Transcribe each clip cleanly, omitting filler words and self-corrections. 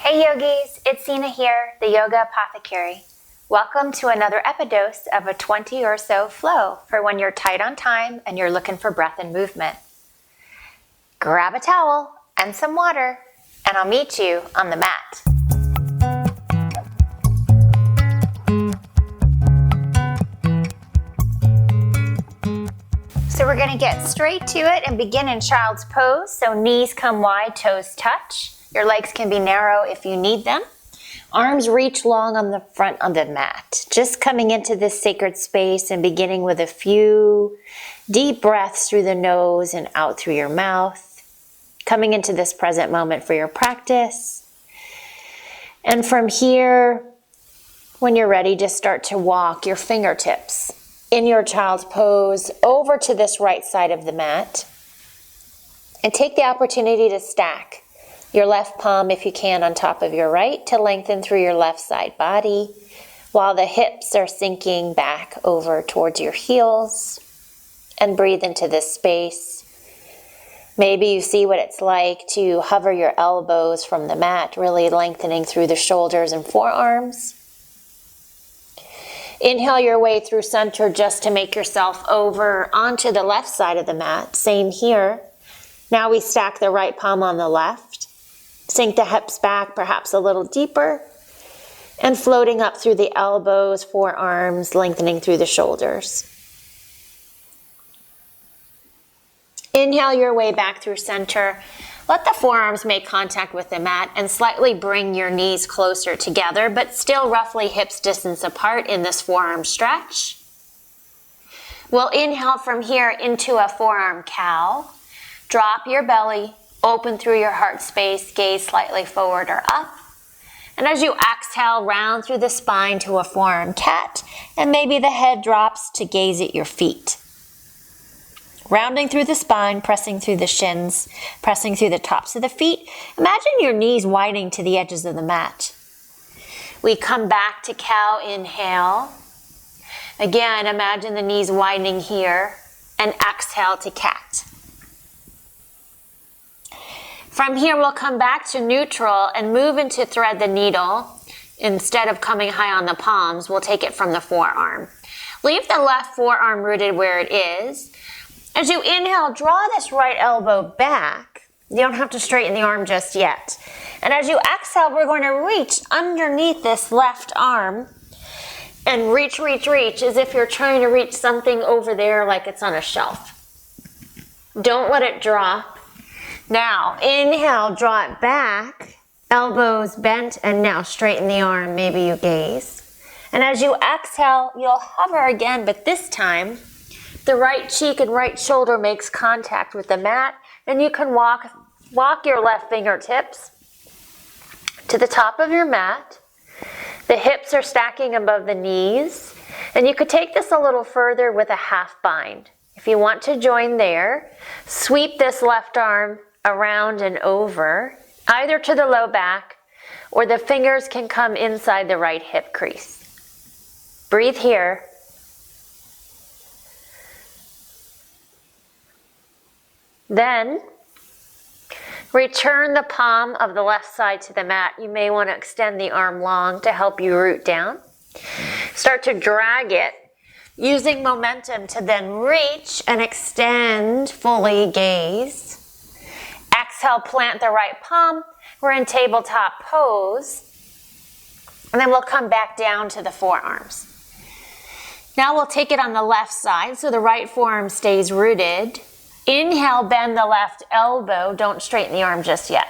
Hey yogis, it's Sina here, the Yoga Apothecary. Welcome to another EPIDOSE of a 20 or so flow for when you're tight on time and you're looking for breath and movement. Grab a towel and some water, and I'll meet you on the mat. So we're going to get straight to it and begin in child's pose. So knees come wide, toes touch. Your legs can be narrow if you need them. Arms reach long on the front of the mat. Just coming into this sacred space and beginning with a few deep breaths through the nose and out through your mouth. Coming into this present moment for your practice. And from here, when you're ready, just start to walk your fingertips in your child's pose over to this right side of the mat. And take the opportunity to stack your left palm, if you can, on top of your right to lengthen through your left side body while the hips are sinking back over towards your heels. And breathe into this space. Maybe you see what it's like to hover your elbows from the mat, really lengthening through the shoulders and forearms. Inhale your way through center just to make yourself over onto the left side of the mat. Same here. Now we stack the right palm on the left. Sink the hips back, perhaps a little deeper. And floating up through the elbows, forearms, lengthening through the shoulders. Inhale your way back through center. Let the forearms make contact with the mat and slightly bring your knees closer together, but still roughly hips distance apart in this forearm stretch. We'll inhale from here into a forearm cow. Drop your belly. Open through your heart space, gaze slightly forward or up. And as you exhale, round through the spine to a forearm cat, and maybe the head drops to gaze at your feet. Rounding through the spine, pressing through the shins, pressing through the tops of the feet. Imagine your knees widening to the edges of the mat. We come back to cow, inhale. Again, imagine the knees widening here, and exhale to cat. From here, we'll come back to neutral and move into thread the needle. Instead of coming high on the palms, we'll take it from the forearm. Leave the left forearm rooted where it is. As you inhale, draw this right elbow back. You don't have to straighten the arm just yet. And as you exhale, we're going to reach underneath this left arm and reach, reach, reach as if you're trying to reach something over there like it's on a shelf. Don't let it drop. Now, inhale, draw it back, elbows bent, and now straighten the arm, maybe you gaze. And as you exhale, you'll hover again, but this time, the right cheek and right shoulder makes contact with the mat, and you can walk your left fingertips to the top of your mat. The hips are stacking above the knees, and you could take this a little further with a half bind. If you want to join there, sweep this left arm around and over, either to the low back, or the fingers can come inside the right hip crease. Breathe here. Then, return the palm of the left side to the mat. You may want to extend the arm long to help you root down. Start to drag it, using momentum to then reach and extend, fully gaze. Exhale, plant the right palm. We're in tabletop pose. And then we'll come back down to the forearms. Now we'll take it on the left side so the right forearm stays rooted. Inhale, bend the left elbow. Don't straighten the arm just yet.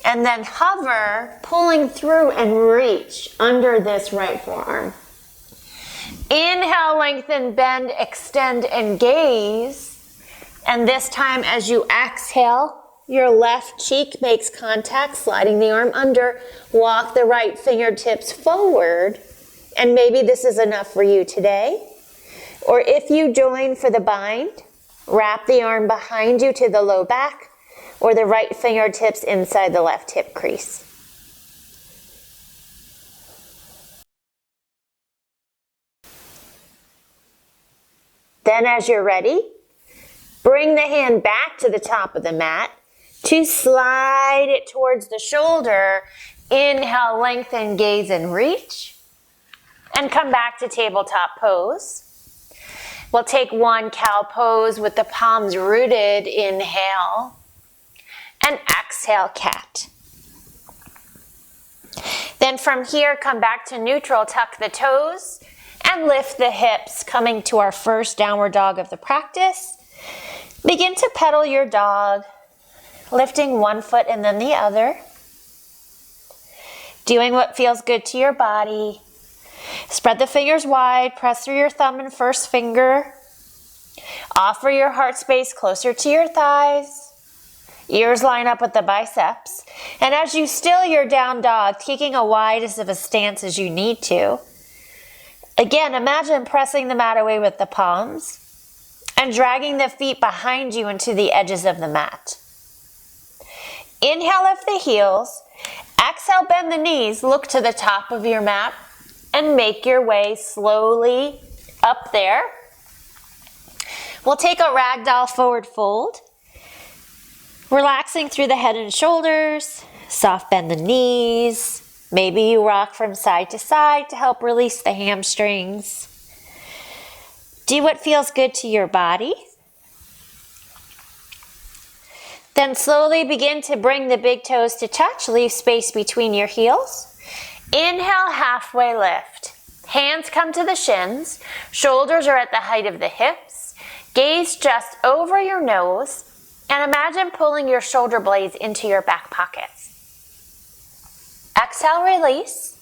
And then hover, pulling through and reach under this right forearm. Inhale, lengthen, bend, extend, and gaze. And this time, as you exhale, your left cheek makes contact, sliding the arm under. Walk the right fingertips forward. And maybe this is enough for you today. Or if you join for the bind, wrap the arm behind you to the low back, or the right fingertips inside the left hip crease. Then as you're ready, bring the hand back to the top of the mat. To slide it towards the shoulder, inhale, lengthen, gaze, and reach. And come back to tabletop pose. We'll take one cow pose with the palms rooted, inhale. And exhale, cat. Then from here, come back to neutral, tuck the toes, and lift the hips, coming to our first downward dog of the practice. Begin to pedal your dog, lifting one foot and then the other. Doing what feels good to your body. Spread the fingers wide, press through your thumb and first finger. Offer your heart space closer to your thighs. Ears line up with the biceps. And as you still your down dog, taking a wide as of a stance as you need to. Again, imagine pressing the mat away with the palms and dragging the feet behind you into the edges of the mat. Inhale, lift the heels. Exhale, bend the knees. Look to the top of your mat and make your way slowly up there. We'll take a ragdoll forward fold. Relaxing through the head and shoulders. Soft bend the knees. Maybe you rock from side to side to help release the hamstrings. Do what feels good to your body. Then slowly begin to bring the big toes to touch. Leave space between your heels. Inhale, halfway lift. Hands come to the shins. Shoulders are at the height of the hips. Gaze just over your nose. And imagine pulling your shoulder blades into your back pockets. Exhale, release.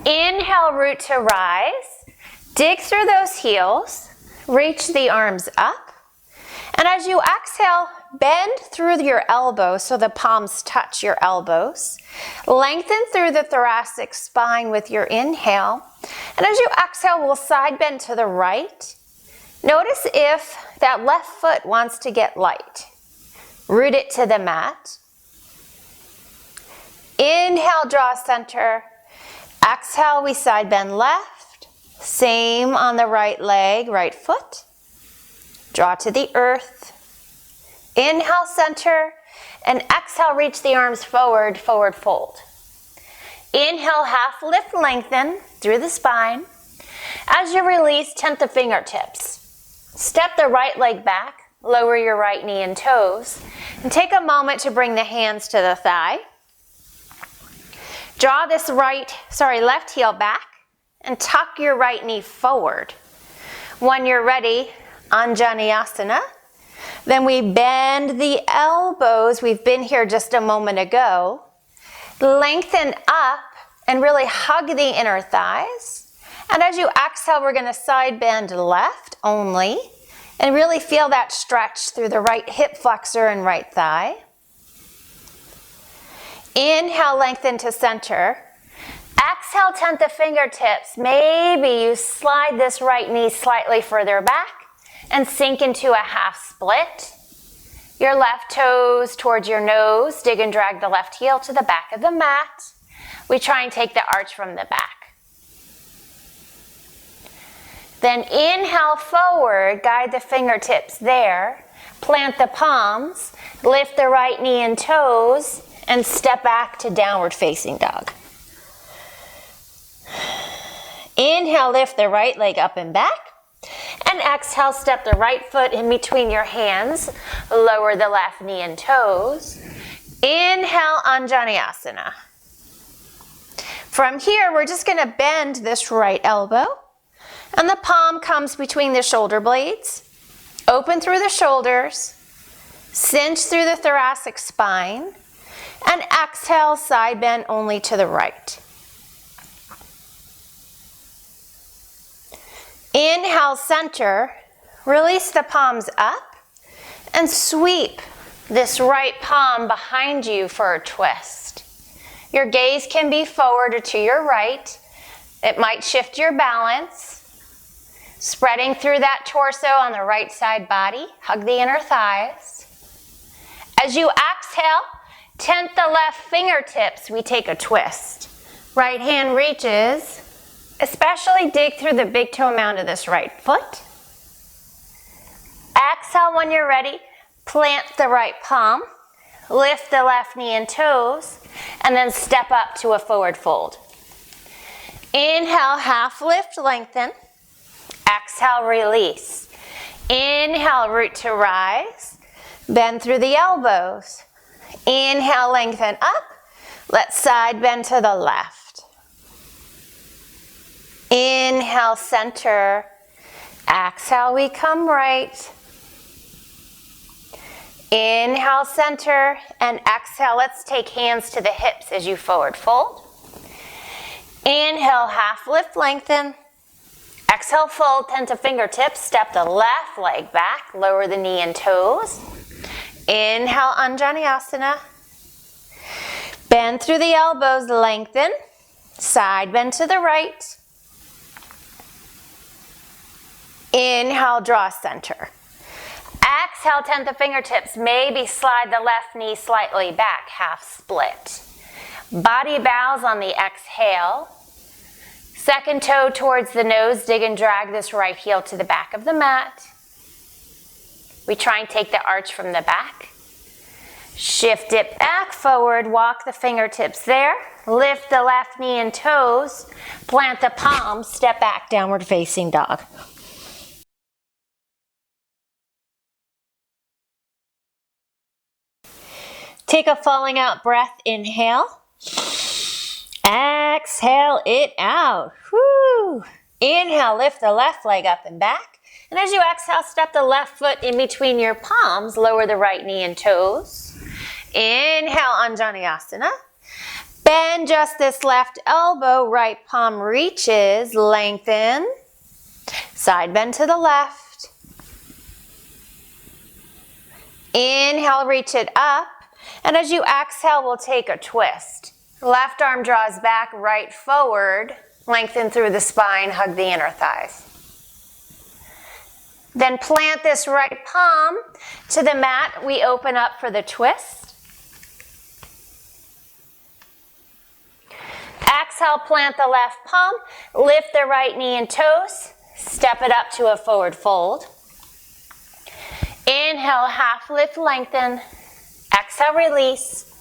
Inhale, root to rise. Dig through those heels. Reach the arms up. And as you exhale, bend through your elbows so the palms touch your elbows. Lengthen through the thoracic spine with your inhale. And as you exhale, we'll side bend to the right. Notice if that left foot wants to get light. Root it to the mat. Inhale, draw center. Exhale, we side bend left. Same on the right leg, right foot. Draw to the earth. Inhale, center. And exhale, reach the arms forward, forward fold. Inhale, half lift, lengthen through the spine. As you release, tent the fingertips. Step the right leg back. Lower your right knee and toes. And take a moment to bring the hands to the thigh. Draw this left heel back and tuck your right knee forward. When you're ready, Anjaneyasana. Then we bend the elbows. We've been here just a moment ago. Lengthen up and really hug the inner thighs. And as you exhale, we're going to side bend left only. And really feel that stretch through the right hip flexor and right thigh. Inhale, lengthen to center. Exhale, tent the fingertips. Maybe you slide this right knee slightly further back and sink into a half split. Your left toes towards your nose. Dig and drag the left heel to the back of the mat. We try and take the arch from the back. Then inhale forward, guide the fingertips there. Plant the palms, lift the right knee and toes, and step back to downward facing dog. Inhale, lift the right leg up and back. And exhale, step the right foot in between your hands. Lower the left knee and toes. Inhale, Anjaneyasana. From here, we're just going to bend this right elbow. And the palm comes between the shoulder blades. Open through the shoulders. Cinch through the thoracic spine. And exhale, side bend only to the right. Inhale, center. Release the palms up. And sweep this right palm behind you for a twist. Your gaze can be forward or to your right. It might shift your balance. Spreading through that torso on the right side body. Hug the inner thighs. As you exhale, tent the left fingertips. We take a twist. Right hand reaches. Especially dig through the big toe mound of this right foot. Exhale when you're ready. Plant the right palm. lift the left knee and toes, and then step up to a forward fold. Inhale, half lift, lengthen. Exhale, release. Inhale, root to rise. Bend through the elbows. Inhale, lengthen up. Let's side bend to the left. Inhale, center. Exhale, we come right. Inhale, center, and exhale. Let's take hands to the hips as you forward fold. Inhale, half lift, lengthen. Exhale, fold, 10 to fingertips. Step the left leg back. Lower the knee and toes. Inhale, Anjaneyasana. Bend through the elbows, lengthen. Side bend to the right. Inhale, draw center. Exhale, 10 to fingertips. Maybe slide the left knee slightly back, half split. Body bows on the exhale. Second toe towards the nose. Dig and drag this right heel to the back of the mat. We try and take the arch from the back. Shift it back, forward, walk the fingertips there. Lift the left knee and toes. Plant the palms, step back, downward facing dog. Take a falling out breath, inhale. Exhale it out. Woo. Inhale, lift the left leg up and back. And as you exhale, step the left foot in between your palms, lower the right knee and toes. Inhale, Anjaneyasana. Bend just this left elbow, right palm reaches, lengthen. Side bend to the left. Inhale, reach it up. And as you exhale, we'll take a twist. Left arm draws back, right forward. Lengthen through the spine, hug the inner thighs. Then plant this right palm to the mat. We open up for the twist. Exhale, plant the left palm. Lift the right knee and toes. Step it up to a forward fold. Inhale, half lift, lengthen. Exhale, release.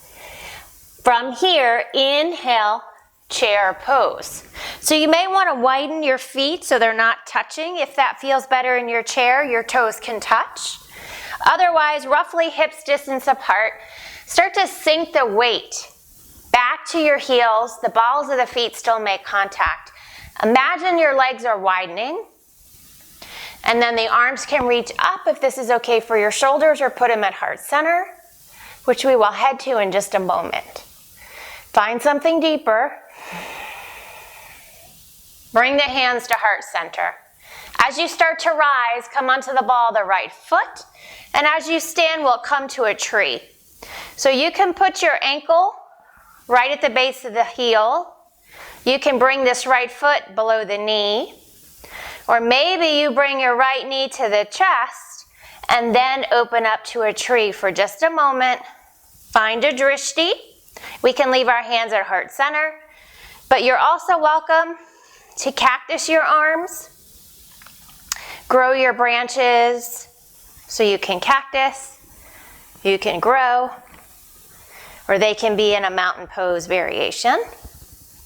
From here, inhale, chair pose. So you may want to widen your feet so they're not touching. If that feels better in your chair, your toes can touch. Otherwise, roughly hips distance apart. Start to sink the weight back to your heels. The balls of the feet still make contact. Imagine your legs are widening. And then the arms can reach up if this is okay for your shoulders, or put them at heart center, which we will head to in just a moment. Find something deeper. Bring the hands to heart center. As you start to rise, come onto the ball of the right foot. And as you stand, we'll come to a tree. So you can put your ankle right at the base of the heel. You can bring this right foot below the knee. Or maybe you bring your right knee to the chest and then open up to a tree for just a moment. Find a drishti. We can leave our hands at heart center, but you're also welcome to cactus your arms. Grow your branches so you can cactus, you can grow, or they can be in a mountain pose variation.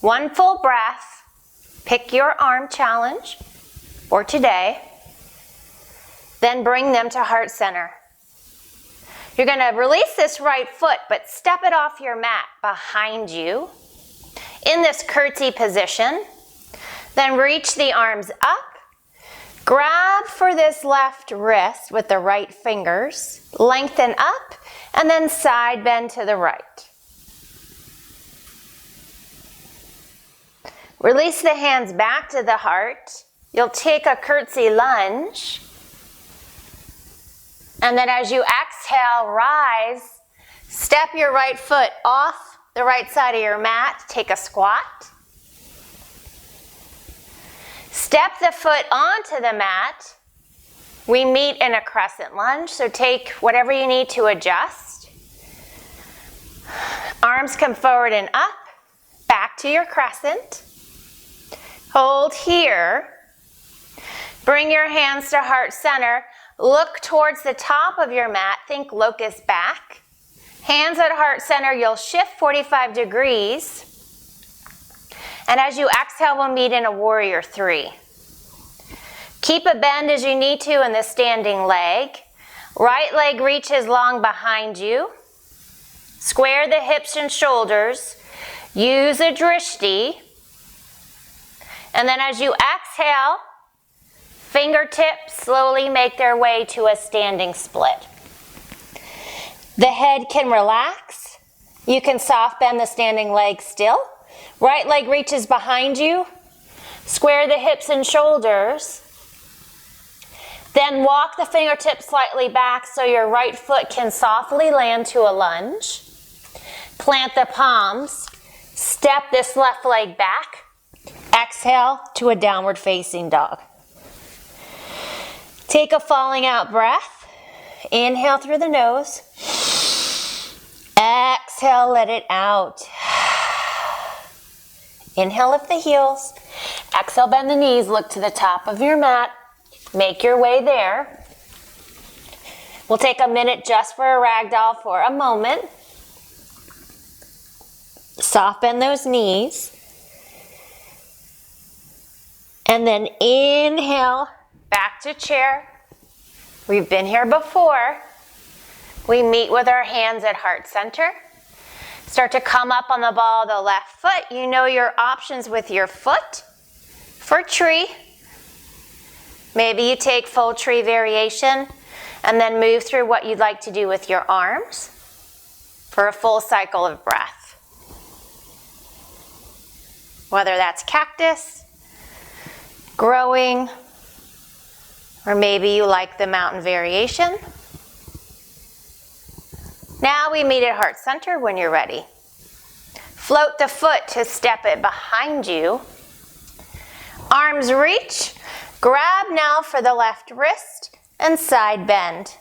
One full breath. Pick your arm challenge for today. Then bring them to heart center. You're going to release this right foot, but step it off your mat behind you in this curtsy position. Then reach the arms up. Grab for this left wrist with the right fingers. Lengthen up, and then side bend to the right. Release the hands back to the heart. You'll take a curtsy lunge. And then as you exhale, rise. Step your right foot off the right side of your mat. Take a squat. Step the foot onto the mat. We meet in a crescent lunge, so take whatever you need to adjust. Arms come forward and up, back to your crescent. Hold here. Bring your hands to heart center. Look towards the top of your mat. Think locust back. Hands at heart center, you'll shift 45 degrees. And as you exhale, we'll meet in a warrior 3. Keep a bend as you need to in the standing leg. Right leg reaches long behind you. Square the hips and shoulders. Use a drishti. And then as you exhale, fingertips slowly make their way to a standing split. The head can relax. You can soft bend the standing leg still. Right leg reaches behind you. Square the hips and shoulders. Then walk the fingertips slightly back so your right foot can softly land to a lunge. Plant the palms. Step this left leg back. Exhale to a downward facing dog. Take a falling out breath. Inhale through the nose. Exhale, let it out. Inhale, lift the heels. Exhale, bend the knees. Look to the top of your mat. Make your way there. We'll take a minute just for a ragdoll for a moment. Soft bend those knees. And then inhale, back to chair. We've been here before. We meet with our hands at heart center. Start to come up on the ball of the left foot. You know your options with your foot. For tree, maybe you take full tree variation and then move through what you'd like to do with your arms for a full cycle of breath. Whether that's cactus, growing, or maybe you like the mountain variation. Now we meet at heart center when you're ready. Float the foot to step it behind you. Arms reach. Grab now for the left wrist and side bend.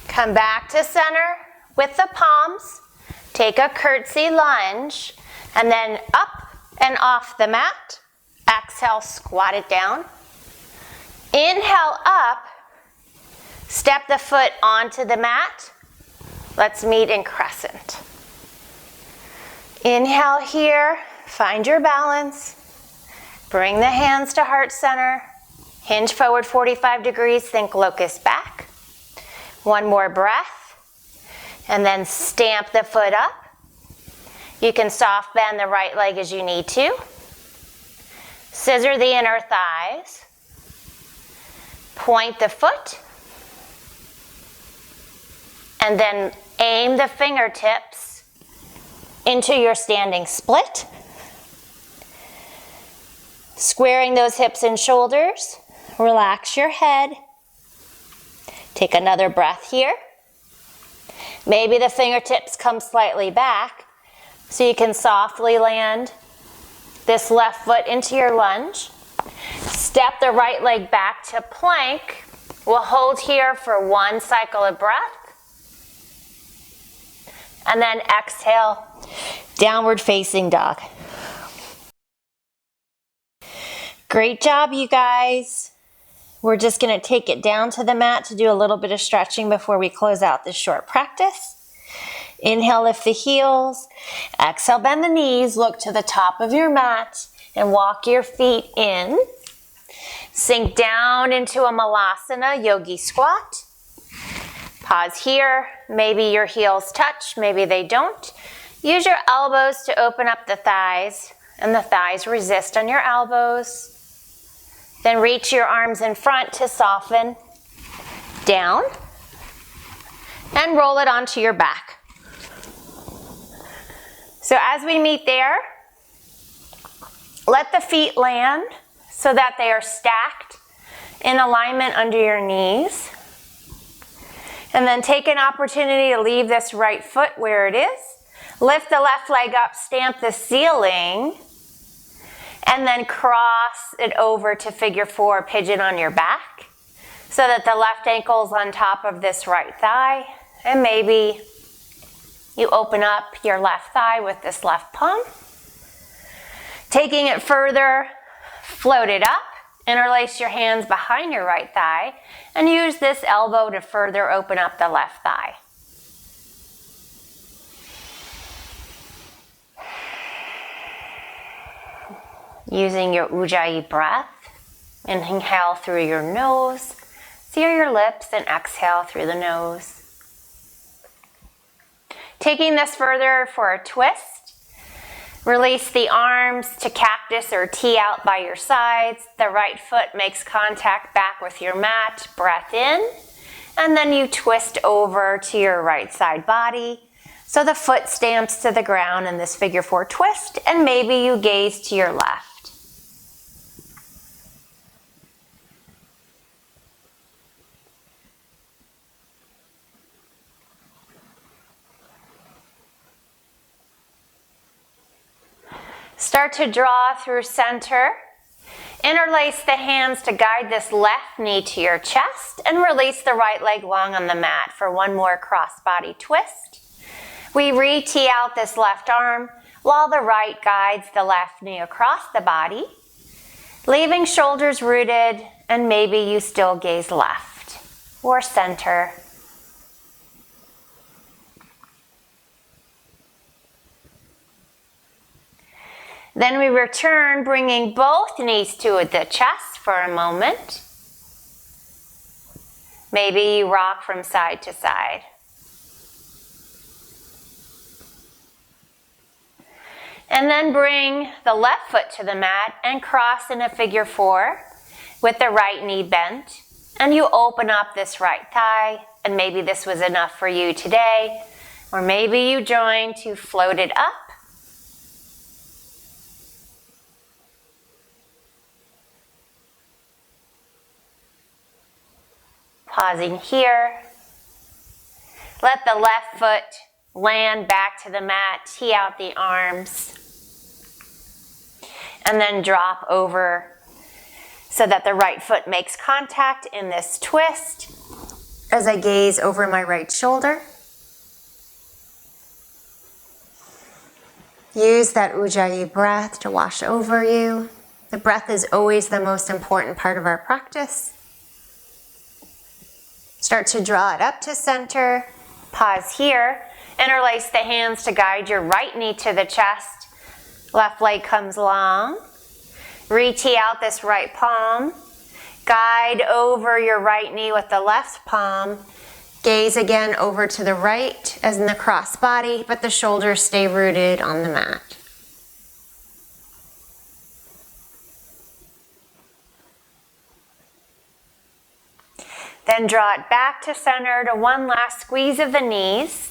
Come back to center with the palms. Take a curtsy lunge and then up and off the mat. Exhale, squat it down. Inhale up. Step the foot onto the mat. Let's meet in crescent. Inhale here, find your balance. Bring the hands to heart center. Hinge forward 45 degrees, think locust back. One more breath. And then stamp the foot up. You can soft bend the right leg as you need to. Scissor the inner thighs. Point the foot. And then aim the fingertips into your standing split. Squaring those hips and shoulders. Relax your head. Take another breath here. Maybe the fingertips come slightly back so you can softly land this left foot into your lunge. Step the right leg back to plank. We'll hold here for one cycle of breath. And then exhale, downward facing dog. Great job, you guys. We're just going to take it down to the mat to do a little bit of stretching before we close out this short practice. Inhale, lift the heels. Exhale, bend the knees. Look to the top of your mat and walk your feet in. Sink down into a Malasana, Yogi squat. Pause here. Maybe your heels touch, maybe they don't. Use your elbows to open up the thighs, and the thighs resist on your elbows. Then reach your arms in front to soften down and roll it onto your back. So as we meet there, let the feet land so that they are stacked in alignment under your knees. And then take an opportunity to leave this right foot where it is. Lift the left leg up, stamp the ceiling, and then cross it over to figure 4, pigeon on your back, so that the left ankle is on top of this right thigh. And maybe you open up your left thigh with this left palm. Taking it further, float it up Interlace your hands behind your right thigh and use this elbow to further open up the left thigh. Using your Ujjayi breath, inhale through your nose, seal your lips, and exhale through the nose. Taking this further for a twist, release the arms to cactus or T out by your sides. The right foot makes contact back with your mat. Breath in, and then you twist over to your right side body. So the foot stamps to the ground in this figure 4 twist, and maybe you gaze to your left. Start to draw through center. Interlace the hands to guide this left knee to your chest and release the right leg long on the mat for one more cross-body twist. We re-tee out this left arm while the right guides the left knee across the body, leaving shoulders rooted, and maybe you still gaze left or center. Then we return, bringing both knees to the chest for a moment. Maybe you rock from side to side. And then bring the left foot to the mat and cross in a figure 4 with the right knee bent. And you open up this right thigh, and maybe this was enough for you today, or maybe you join to float it up. Pausing here. Let the left foot land back to the mat, tee out the arms, and then drop over so that the right foot makes contact in this twist as I gaze over my right shoulder. Use that Ujjayi breath to wash over you. The breath is always the most important part of our practice. Start to draw it up to center. Pause here. Interlace the hands to guide your right knee to the chest. Left leg comes long. Re-tee out this right palm. Guide over your right knee with the left palm. Gaze again over to the right as in the cross body, but the shoulders stay rooted on the mat. Then draw it back to center to one last squeeze of the knees.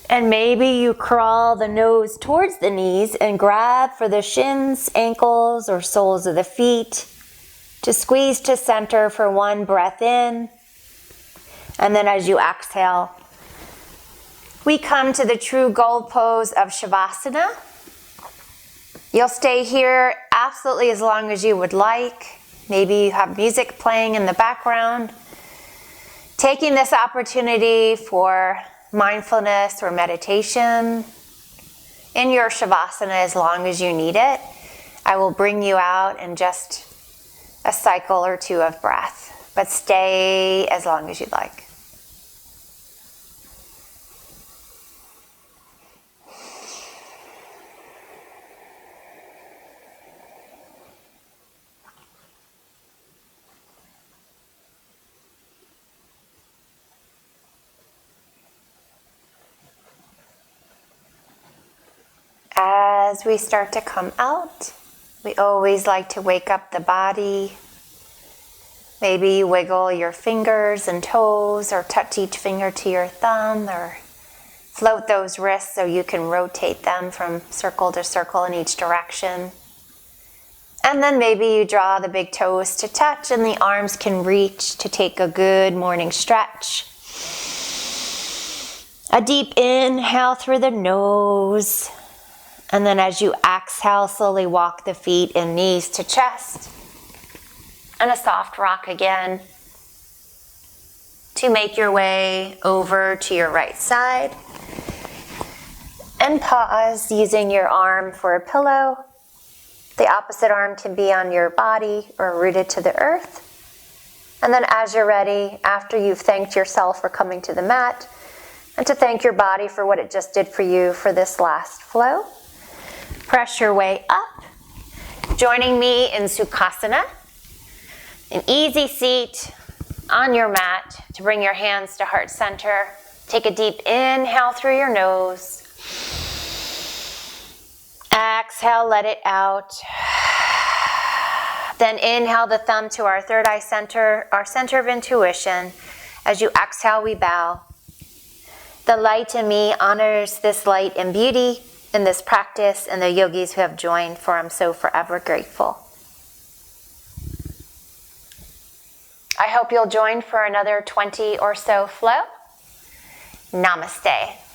And maybe you crawl the nose towards the knees and grab for the shins, ankles, or soles of the feet to squeeze to center for one breath in. And then as you exhale, we come to the true gold pose of Shavasana. You'll stay here absolutely as long as you would like. Maybe you have music playing in the background. Taking this opportunity for mindfulness or meditation in your Shavasana as long as you need it. I will bring you out in just a cycle or two of breath, but stay as long as you'd like. As we start to come out, we always like to wake up the body. Maybe you wiggle your fingers and toes, or touch each finger to your thumb, or float those wrists so you can rotate them from circle to circle in each direction. And then maybe you draw the big toes to touch and the arms can reach to take a good morning stretch. A deep inhale through the nose. And then as you exhale, slowly walk the feet and knees to chest. And a soft rock again to make your way over to your right side. And pause using your arm for a pillow. The opposite arm can be on your body or rooted to the earth. And then as you're ready, after you've thanked yourself for coming to the mat, and to thank your body for what it just did for you for this last flow, press your way up, joining me in Sukasana, an easy seat on your mat to bring your hands to heart center. Take a deep inhale through your nose. Exhale, let it out. Then inhale the thumb to our third eye center, our center of intuition. As you exhale, we bow. The light in me honors this light and beauty in this practice and the yogis who have joined, for I'm so forever grateful. I hope you'll join for another 20 or so flow. Namaste.